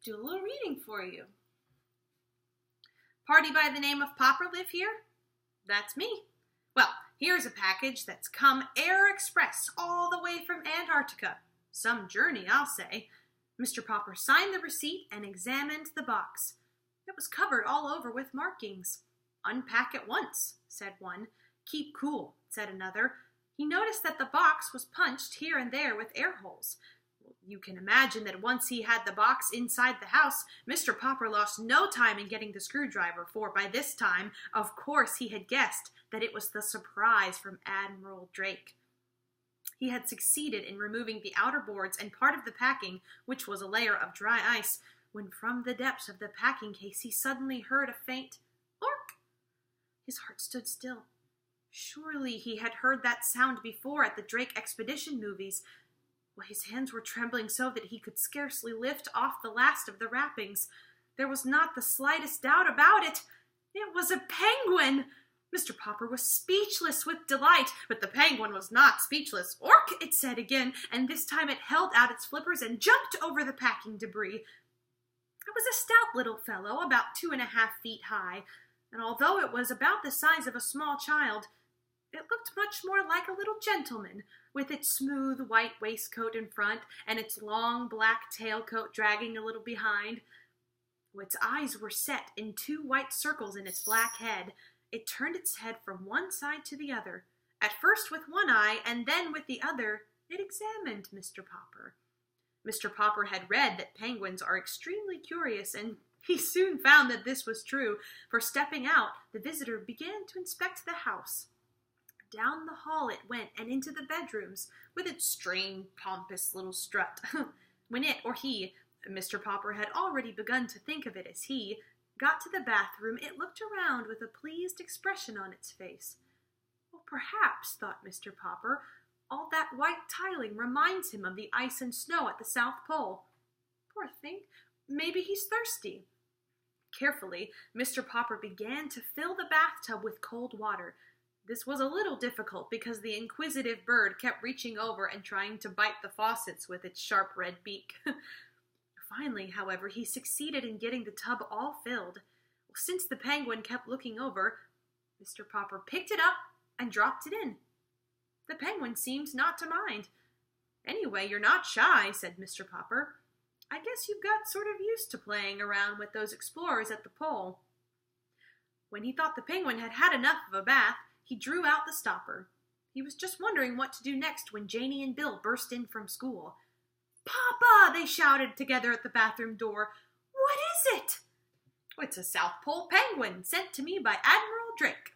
do a little reading for you. Party by the name of Popper live here? That's me. Well, here's a package that's come air express all the way from Antarctica. Some journey, I'll say. Mr. Popper signed the receipt and examined the box. It was covered all over with markings. Unpack at once, said one. Keep cool, said another. He noticed that the box was punched here and there with air holes. You can imagine that once he had the box inside the house, Mr. Popper lost no time in getting the screwdriver, for by this time, of course, he had guessed that it was the surprise from Admiral Drake. He had succeeded in removing the outer boards and part of the packing, which was a layer of dry ice, when from the depths of the packing case he suddenly heard a faint "ork." His heart stood still. Surely he had heard that sound before at the Drake expedition movies. Well, his hands were trembling so that he could scarcely lift off the last of the wrappings. There was not the slightest doubt about it. It was a penguin! Mr. Popper was speechless with delight, but the penguin was not speechless. "Ork," it said again, and this time it held out its flippers and jumped over the packing debris. It was a stout little fellow, about 2.5 feet high, and although it was about the size of a small child, it looked much more like a little gentleman, with its smooth white waistcoat in front and its long black tailcoat dragging a little behind. Its eyes were set in 2 white circles in its black head. It turned its head from one side to the other. At first with one eye, and then with the other, it examined Mr. Popper. Mr. Popper had read that penguins are extremely curious, and he soon found that this was true, for stepping out, the visitor began to inspect the house. Down the hall it went, and into the bedrooms, with its strange, pompous little strut. When it, or he, Mr. Popper had already begun to think of it as he, got to the bathroom, it looked around with a pleased expression on its face. Well, perhaps, thought Mr. Popper, all that white tiling reminds him of the ice and snow at the South Pole. Poor thing, maybe he's thirsty. Carefully, Mr. Popper began to fill the bathtub with cold water. This was a little difficult because the inquisitive bird kept reaching over and trying to bite the faucets with its sharp red beak. Finally, however, he succeeded in getting the tub all filled. Since the penguin kept looking over, Mr. Popper picked it up and dropped it in. The penguin seemed not to mind. "Anyway, you're not shy," said Mr. Popper. "I guess you've got sort of used to playing around with those explorers at the pole." When he thought the penguin had had enough of a bath, he drew out the stopper. He was just wondering what to do next when Janie and Bill burst in from school. "Papa!" they shouted together at the bathroom door. "What is it?" "It's a South Pole penguin sent to me by Admiral Drake."